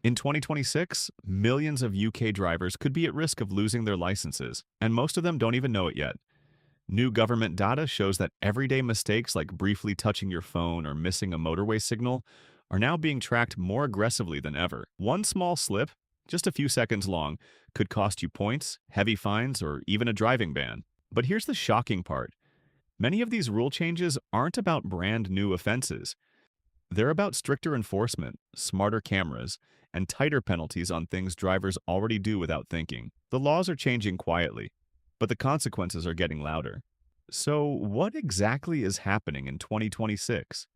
In 2026, millions of UK drivers could be at risk of losing their licenses, and most of them don't even know it yet. New government data shows that everyday mistakes like briefly touching your phone or missing a motorway signal are now being tracked more aggressively than ever. One small slip, just a few seconds long, could cost you points, heavy fines, or even a driving ban. But here's the shocking part. Many of these rule changes aren't about brand new offenses. They're about stricter enforcement, smarter cameras, and tighter penalties on things drivers already do without thinking. The laws are changing quietly, but the consequences are getting louder. So, what exactly is happening in 2026?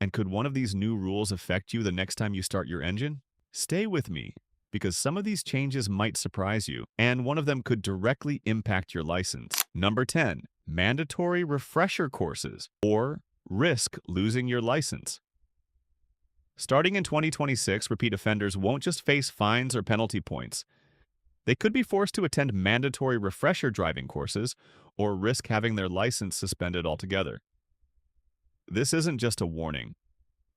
And could one of these new rules affect you the next time you start your engine? Stay with me, because some of these changes might surprise you, and one of them could directly impact your license. Number 10, mandatory refresher courses, or risk losing your license. Starting in 2026, repeat offenders won't just face fines or penalty points. They could be forced to attend mandatory refresher driving courses or risk having their license suspended altogether. This isn't just a warning.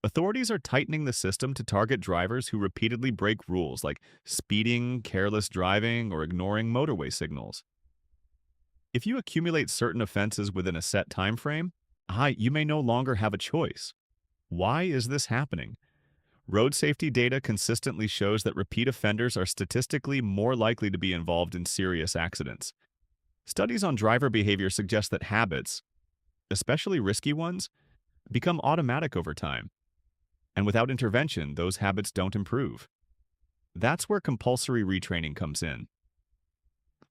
Authorities are tightening the system to target drivers who repeatedly break rules like speeding, careless driving, or ignoring motorway signals. If you accumulate certain offenses within a set time frame, you may no longer have a choice. Why is this happening? Road safety data consistently shows that repeat offenders are statistically more likely to be involved in serious accidents. Studies on driver behavior suggest that habits, especially risky ones, become automatic over time. And without intervention, those habits don't improve. That's where compulsory retraining comes in.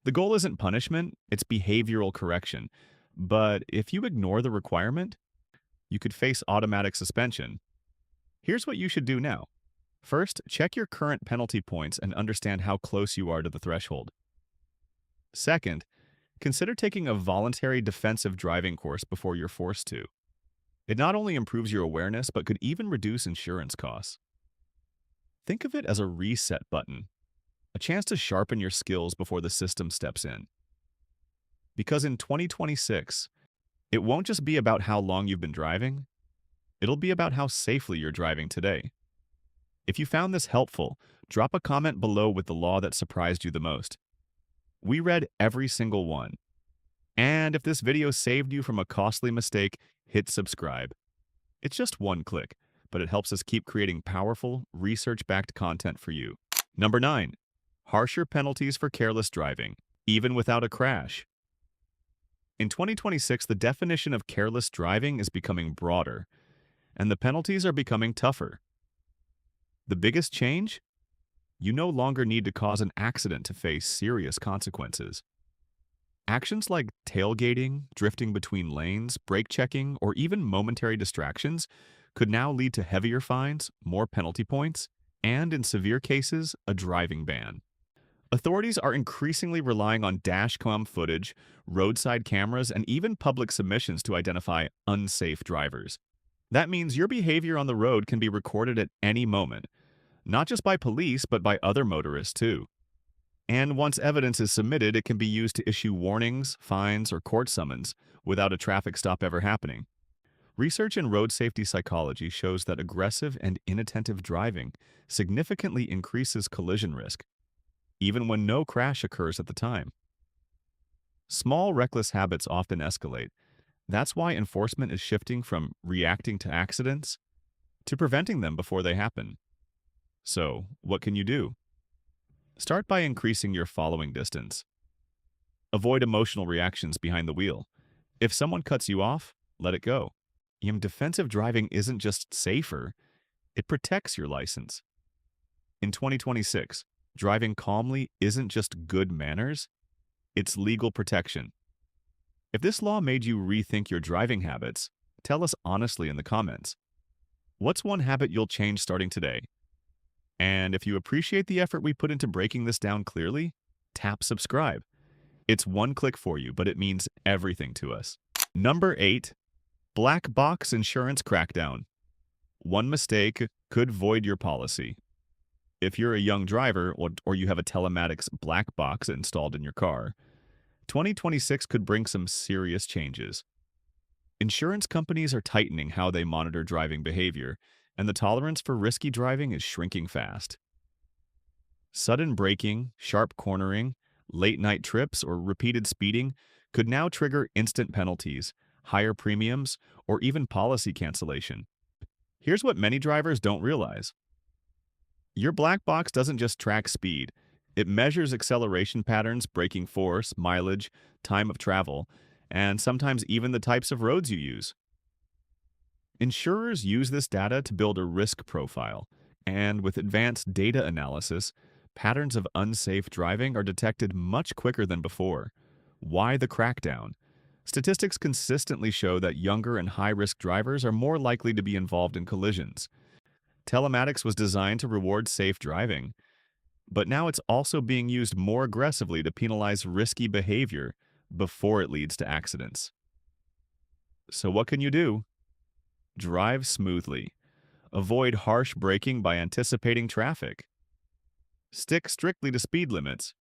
The goal isn't punishment, it's behavioral correction. But if you ignore the requirement, you could face automatic suspension. Here's what you should do now. First, check your current penalty points and understand how close you are to the threshold. Second, consider taking a voluntary defensive driving course before you're forced to. It not only improves your awareness, but could even reduce insurance costs. Think of it as a reset button, a chance to sharpen your skills before the system steps in. Because in 2026, it won't just be about how long you've been driving, it'll be about how safely you're driving today. If you found this helpful, drop a comment below with the law that surprised you the most. We read every single one. And if this video saved you from a costly mistake, hit subscribe. It's just one click, but it helps us keep creating powerful, research-backed content for you. Number 9, harsher penalties for careless driving, even without a crash. In 2026, the definition of careless driving is becoming broader, and the penalties are becoming tougher. The biggest change? You no longer need to cause an accident to face serious consequences. Actions like tailgating, drifting between lanes, brake checking, or even momentary distractions could now lead to heavier fines, more penalty points, and, in severe cases, a driving ban. Authorities are increasingly relying on dashcam footage, roadside cameras, and even public submissions to identify unsafe drivers. That means your behavior on the road can be recorded at any moment, not just by police, but by other motorists too. And once evidence is submitted, it can be used to issue warnings, fines, or court summons without a traffic stop ever happening. Research in road safety psychology shows that aggressive and inattentive driving significantly increases collision risk, even when no crash occurs at the time. Small, reckless habits often escalate. That's why enforcement is shifting from reacting to accidents to preventing them before they happen. So, what can you do? Start by increasing your following distance. Avoid emotional reactions behind the wheel. If someone cuts you off, let it go. Defensive driving isn't just safer, it protects your license. In 2026, driving calmly isn't just good manners, it's legal protection. If this law made you rethink your driving habits, tell us honestly in the comments. What's one habit you'll change starting today? And if you appreciate the effort we put into breaking this down clearly, tap subscribe. It's one click for you, but it means everything to us. Number 8, black box insurance crackdown. One mistake could void your policy. If you're a young driver or you have a telematics black box installed in your car, 2026 could bring some serious changes. Insurance companies are tightening how they monitor driving behavior, and the tolerance for risky driving is shrinking fast. Sudden braking, sharp cornering, late night trips, or repeated speeding could now trigger instant penalties, higher premiums, or even policy cancellation. Here's what many drivers don't realize. Your black box doesn't just track speed. It measures acceleration patterns, braking force, mileage, time of travel, and sometimes even the types of roads you use. Insurers use this data to build a risk profile, and with advanced data analysis, patterns of unsafe driving are detected much quicker than before. Why the crackdown? Statistics consistently show that younger and high-risk drivers are more likely to be involved in collisions. Telematics was designed to reward safe driving, but now it's also being used more aggressively to penalize risky behavior before it leads to accidents. So what can you do? Drive smoothly. Avoid harsh braking by anticipating traffic. Stick strictly to speed limits.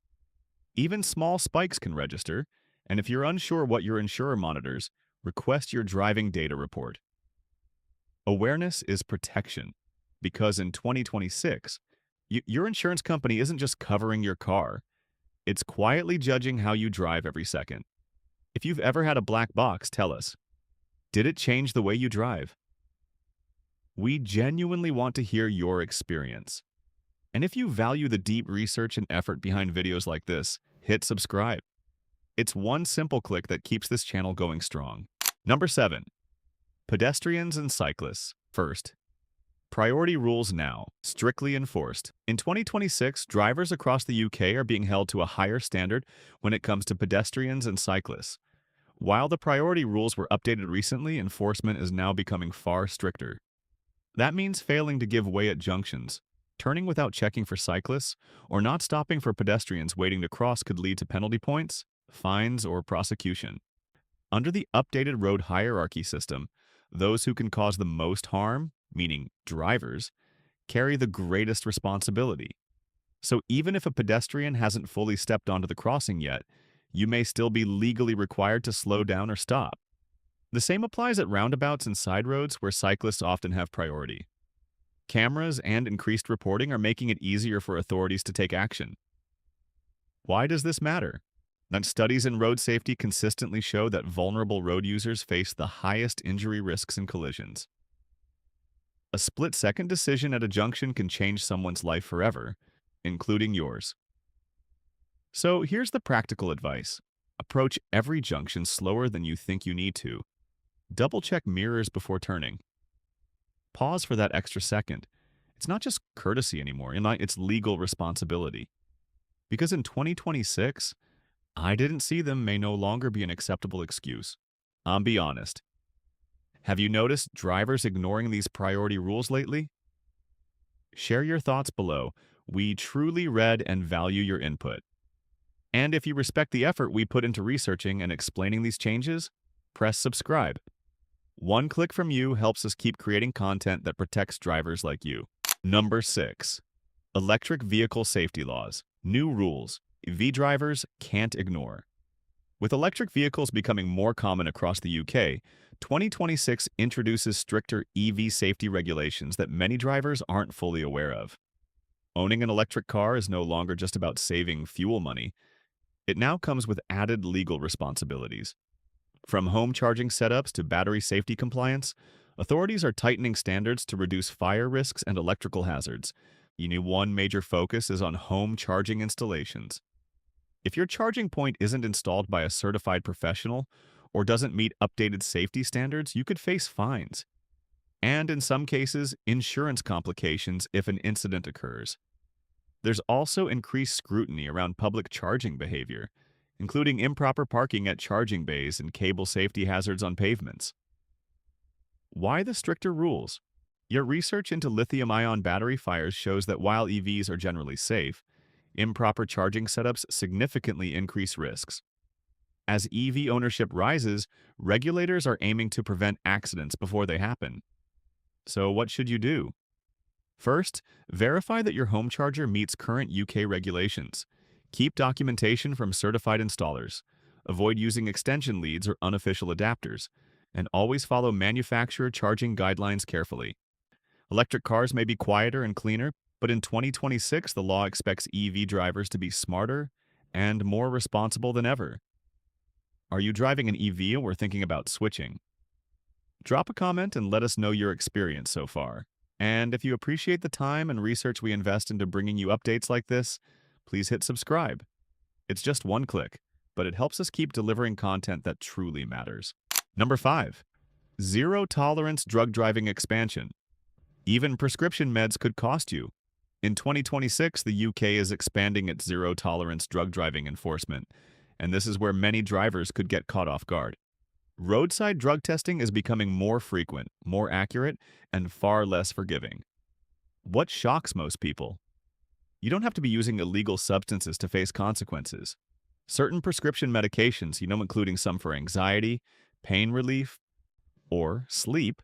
Even small spikes can register, and if you're unsure what your insurer monitors, request your driving data report. Awareness is protection, because in 2026, your insurance company isn't just covering your car, it's quietly judging how you drive every second. If you've ever had a black box, tell us. Did it change the way you drive? We genuinely want to hear your experience. And if you value the deep research and effort behind videos like this, hit subscribe. It's one simple click that keeps this channel going strong. Number 7. Pedestrians and cyclists. First, priority rules now, strictly enforced. In 2026, drivers across the UK are being held to a higher standard when it comes to pedestrians and cyclists. While the priority rules were updated recently, enforcement is now becoming far stricter. That means failing to give way at junctions, turning without checking for cyclists, or not stopping for pedestrians waiting to cross could lead to penalty points, fines, or prosecution. Under the updated road hierarchy system, those who can cause the most harm, meaning drivers, carry the greatest responsibility. So even if a pedestrian hasn't fully stepped onto the crossing yet, you may still be legally required to slow down or stop. The same applies at roundabouts and side roads where cyclists often have priority. Cameras and increased reporting are making it easier for authorities to take action. Why does this matter? That studies in road safety consistently show that vulnerable road users face the highest injury risks in collisions. A split-second decision at a junction can change someone's life forever, including yours. So here's the practical advice. Approach every junction slower than you think you need to. Double-check mirrors before turning. Pause for that extra second. It's not just courtesy anymore, it's legal responsibility. Because in 2026, I didn't see them may no longer be an acceptable excuse. Be honest. Have you noticed drivers ignoring these priority rules lately? Share your thoughts below. We truly read and value your input. And if you respect the effort we put into researching and explaining these changes, press subscribe. One click from you helps us keep creating content that protects drivers like you. Number 6. Electric vehicle safety laws. New rules. EV drivers can't ignore. With electric vehicles becoming more common across the UK, 2026 introduces stricter EV safety regulations that many drivers aren't fully aware of. Owning an electric car is no longer just about saving fuel money. It now comes with added legal responsibilities. From home charging setups to battery safety compliance, authorities are tightening standards to reduce fire risks and electrical hazards. One major focus is on home charging installations. If your charging point isn't installed by a certified professional or doesn't meet updated safety standards, you could face fines. And in some cases, insurance complications if an incident occurs. There's also increased scrutiny around public charging behavior, including improper parking at charging bays and cable safety hazards on pavements. Why the stricter rules? Your research into lithium-ion battery fires shows that while EVs are generally safe, improper charging setups significantly increase risks. As EV ownership rises, regulators are aiming to prevent accidents before they happen. So what should you do? First, verify that your home charger meets current UK regulations. Keep documentation from certified installers. Avoid using extension leads or unofficial adapters. And always follow manufacturer charging guidelines carefully. Electric cars may be quieter and cleaner, But in 2026, the law expects EV drivers to be smarter and more responsible than ever. Are you driving an EV or thinking about switching? Drop a comment and let us know your experience so far. And if you appreciate the time and research we invest into bringing you updates like this, please hit subscribe. It's just one click, but it helps us keep delivering content that truly matters. Number 5. Zero tolerance drug driving expansion. Even prescription meds could cost you. In 2026, the UK is expanding its zero tolerance drug driving enforcement, and this is where many drivers could get caught off guard. Roadside drug testing is becoming more frequent, more accurate, and far less forgiving. What shocks most people? You don't have to be using illegal substances to face consequences. Certain prescription medications, including some for anxiety, pain relief, or sleep,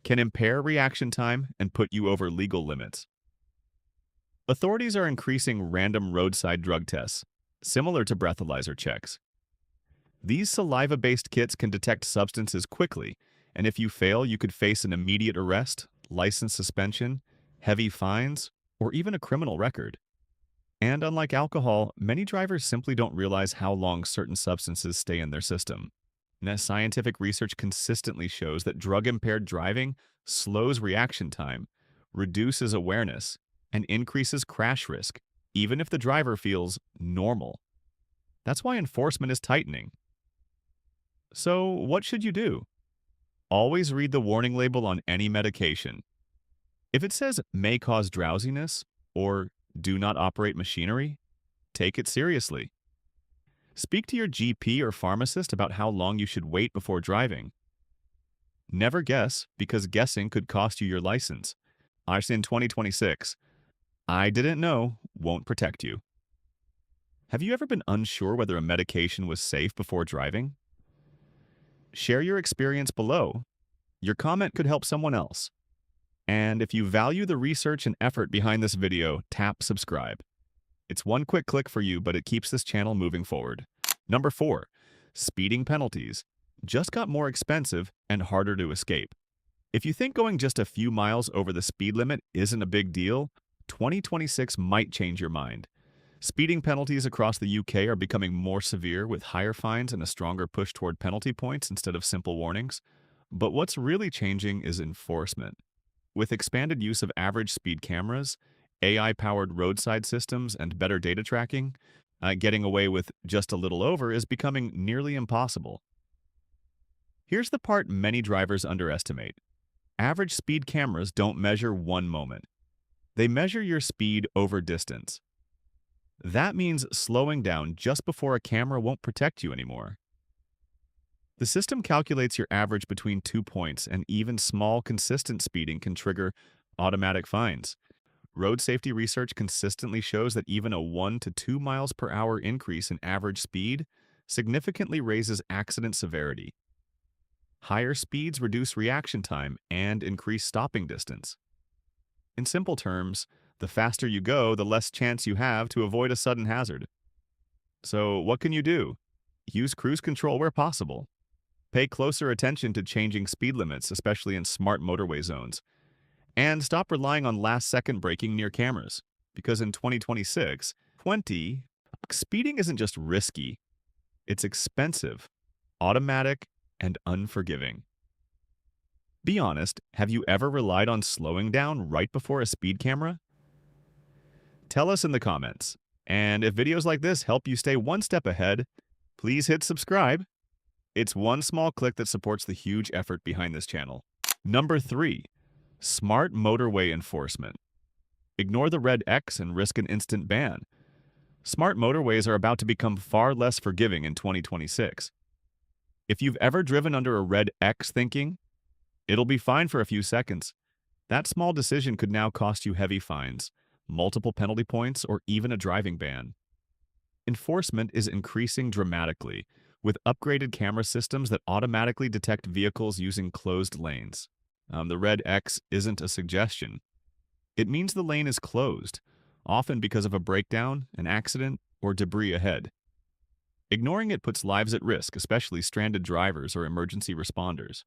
can impair reaction time and put you over legal limits. Authorities are increasing random roadside drug tests, similar to breathalyzer checks. These saliva-based kits can detect substances quickly, and if you fail, you could face an immediate arrest, license suspension, heavy fines, or even a criminal record. And unlike alcohol, many drivers simply don't realize how long certain substances stay in their system. Scientific research consistently shows that drug-impaired driving slows reaction time, reduces awareness, and increases crash risk, even if the driver feels normal. That's why enforcement is tightening. So, what should you do? Always read the warning label on any medication. If it says may cause drowsiness or do not operate machinery, take it seriously. Speak to your GP or pharmacist about how long you should wait before driving. Never guess, because guessing could cost you your license. In 2026, I didn't know won't protect you. Have you ever been unsure whether a medication was safe before driving? Share your experience below. Your comment could help someone else. And if you value the research and effort behind this video, tap subscribe. It's one quick click for you, but it keeps this channel moving forward. Number 4. Speeding penalties just got more expensive and harder to escape. If you think going just a few miles over the speed limit isn't a big deal, 2026 might change your mind. Speeding penalties across the UK are becoming more severe with higher fines and a stronger push toward penalty points instead of simple warnings. But what's really changing is enforcement. With expanded use of average speed cameras, AI-powered roadside systems, and better data tracking, getting away with just a little over is becoming nearly impossible. Here's the part many drivers underestimate. Average speed cameras don't measure one moment. They measure your speed over distance. That means slowing down just before a camera won't protect you anymore. The system calculates your average between 2 points, and even small, consistent speeding can trigger automatic fines. Road safety research consistently shows that even a 1 to 2 miles per hour increase in average speed significantly raises accident severity. Higher speeds reduce reaction time and increase stopping distance. In simple terms, the faster you go, the less chance you have to avoid a sudden hazard. So what can you do? Use cruise control where possible. Pay closer attention to changing speed limits, especially in smart motorway zones. And stop relying on last-second braking near cameras, because in 2026, speeding isn't just risky, it's expensive, automatic, and unforgiving. Be honest, have you ever relied on slowing down right before a speed camera? Tell us in the comments. And if videos like this help you stay one step ahead, please hit subscribe. It's one small click that supports the huge effort behind this channel. Number 3. Smart motorway enforcement. Ignore the red X and risk an instant ban. Smart motorways are about to become far less forgiving in 2026. If you've ever driven under a red X thinking, it'll be fine for a few seconds, that small decision could now cost you heavy fines, multiple penalty points, or even a driving ban. Enforcement is increasing dramatically, with upgraded camera systems that automatically detect vehicles using closed lanes. The red X isn't a suggestion. It means the lane is closed, often because of a breakdown, an accident, or debris ahead. Ignoring it puts lives at risk, especially stranded drivers or emergency responders.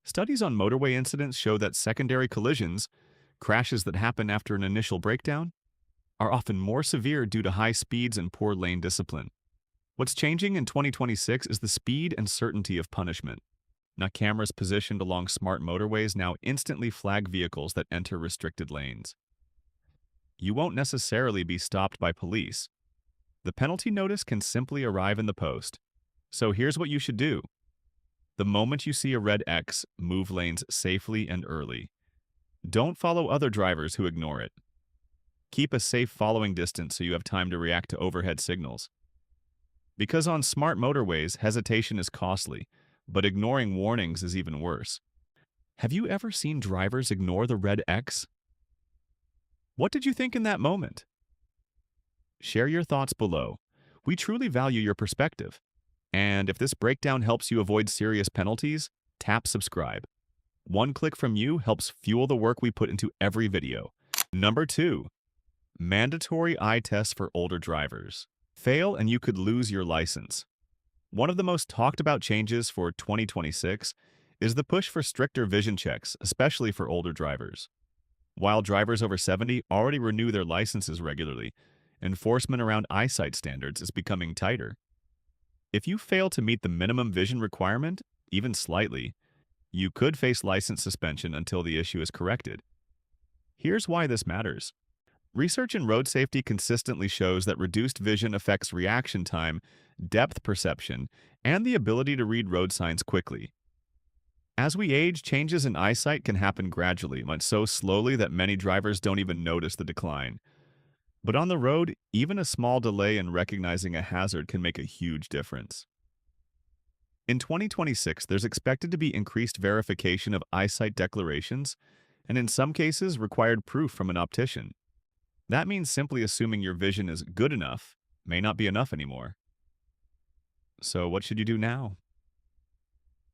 Studies on motorway incidents show that secondary collisions Crashes that happen after an initial breakdown are often more severe due to high speeds and poor lane discipline. What's changing in 2026 is the speed and certainty of punishment. Now, cameras positioned along smart motorways now instantly flag vehicles that enter restricted lanes. You won't necessarily be stopped by police. The penalty notice can simply arrive in the post. So here's what you should do. The moment you see a red X, move lanes safely and early. Don't follow other drivers who ignore it. Keep a safe following distance so you have time to react to overhead signals. Because on smart motorways, hesitation is costly, but ignoring warnings is even worse. Have you ever seen drivers ignore the red X? What did you think in that moment? Share your thoughts below. We truly value your perspective. And if this breakdown helps you avoid serious penalties, tap subscribe. One click from you helps fuel the work we put into every video. Number 2. Mandatory eye tests for older drivers. Fail and you could lose your license. One of the most talked about changes for 2026 is the push for stricter vision checks, especially for older drivers. While drivers over 70 already renew their licenses regularly, enforcement around eyesight standards is becoming tighter. If you fail to meet the minimum vision requirement, even slightly, you could face license suspension until the issue is corrected. Here's why this matters. Research in road safety consistently shows that reduced vision affects reaction time, depth perception, and the ability to read road signs quickly. As we age, changes in eyesight can happen gradually, but so slowly that many drivers don't even notice the decline. But on the road, even a small delay in recognizing a hazard can make a huge difference. In 2026, there's expected to be increased verification of eyesight declarations, and in some cases, required proof from an optician. That means simply assuming your vision is good enough may not be enough anymore. So what should you do now?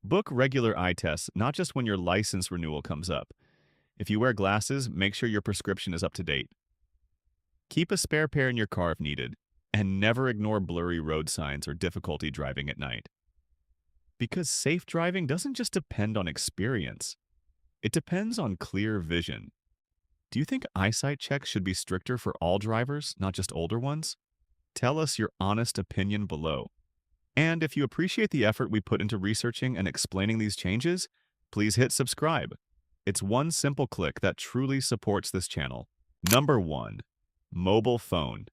Book regular eye tests, not just when your license renewal comes up. If you wear glasses, make sure your prescription is up to date. Keep a spare pair in your car if needed, and never ignore blurry road signs or difficulty driving at night. Because safe driving doesn't just depend on experience. It depends on clear vision. Do you think eyesight checks should be stricter for all drivers, not just older ones? Tell us your honest opinion below. And if you appreciate the effort we put into researching and explaining these changes, please hit subscribe. It's one simple click that truly supports this channel. Number 1. Mobile phone.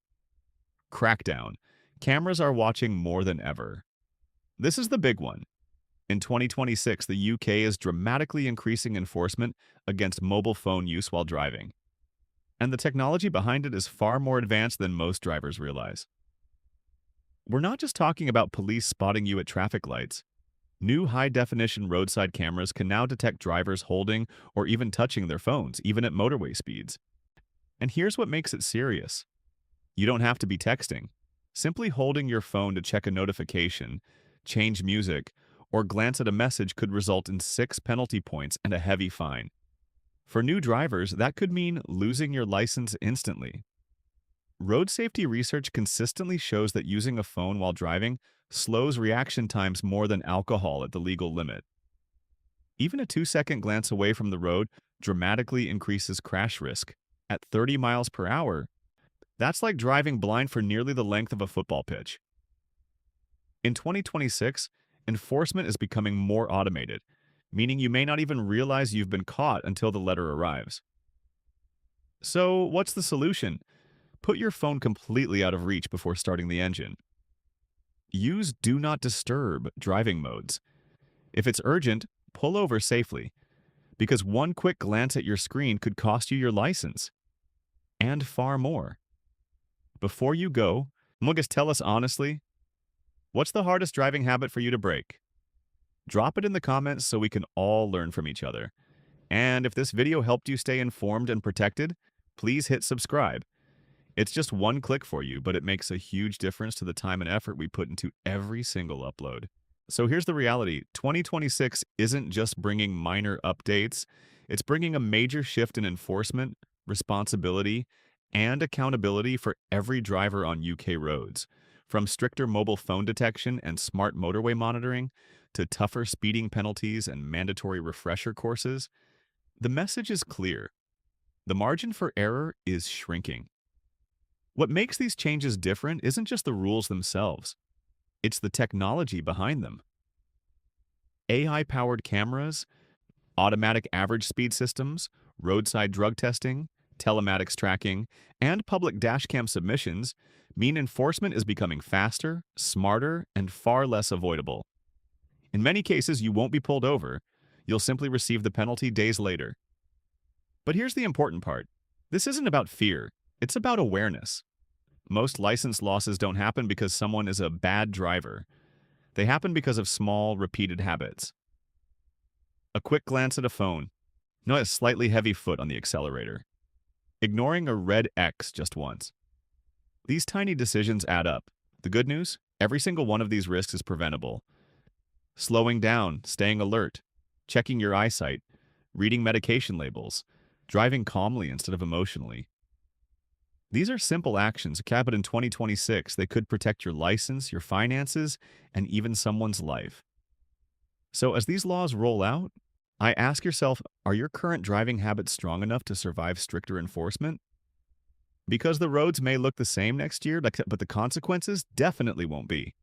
Crackdown. Cameras are watching more than ever. This is the big one. In 2026, the UK is dramatically increasing enforcement against mobile phone use while driving. And the technology behind it is far more advanced than most drivers realize. We're not just talking about police spotting you at traffic lights. New high-definition roadside cameras can now detect drivers holding or even touching their phones, even at motorway speeds. And here's what makes it serious. You don't have to be texting. Simply holding your phone to check a notification, change music, or glance at a message could result in 6 penalty points and a heavy fine. For new drivers, that could mean losing your license instantly. Road safety research consistently shows that using a phone while driving slows reaction times more than alcohol at the legal limit. Even a 2-second glance away from the road dramatically increases crash risk. At 30 miles per hour, that's like driving blind for nearly the length of a football pitch. In 2026, enforcement is becoming more automated, meaning you may not even realize you've been caught until the letter arrives. So, what's the solution? Put your phone completely out of reach before starting the engine. Use Do Not Disturb driving modes. If it's urgent, pull over safely, because one quick glance at your screen could cost you your license, and far more. Before you go, Mugas, tell us honestly, what's the hardest driving habit for you to break? Drop it in the comments so we can all learn from each other. And if this video helped you stay informed and protected, please hit subscribe. It's just one click for you, but it makes a huge difference to the time and effort we put into every single upload. So here's the reality. 2026 isn't just bringing minor updates. It's bringing a major shift in enforcement, responsibility, and accountability for every driver on UK roads. From stricter mobile phone detection and smart motorway monitoring to tougher speeding penalties and mandatory refresher courses, the message is clear. The margin for error is shrinking. What makes these changes different isn't just the rules themselves, it's the technology behind them. AI-powered cameras, automatic average speed systems, roadside drug testing, telematics tracking, and public dashcam submissions mean enforcement is becoming faster, smarter, and far less avoidable. In many cases, you won't be pulled over. You'll simply receive the penalty days later. But here's the important part. This isn't about fear. It's about awareness. Most license losses don't happen because someone is a bad driver. They happen because of small, repeated habits. A quick glance at a phone. No, a slightly heavy foot on the accelerator. Ignoring a red X just once. These tiny decisions add up. The good news? Every single one of these risks is preventable. Slowing down, staying alert, checking your eyesight, reading medication labels, driving calmly instead of emotionally. These are simple actions, but in 2026, they could protect your license, your finances, and even someone's life. So as these laws roll out, I ask yourself, are your current driving habits strong enough to survive stricter enforcement? Because the roads may look the same next year, but the consequences definitely won't be.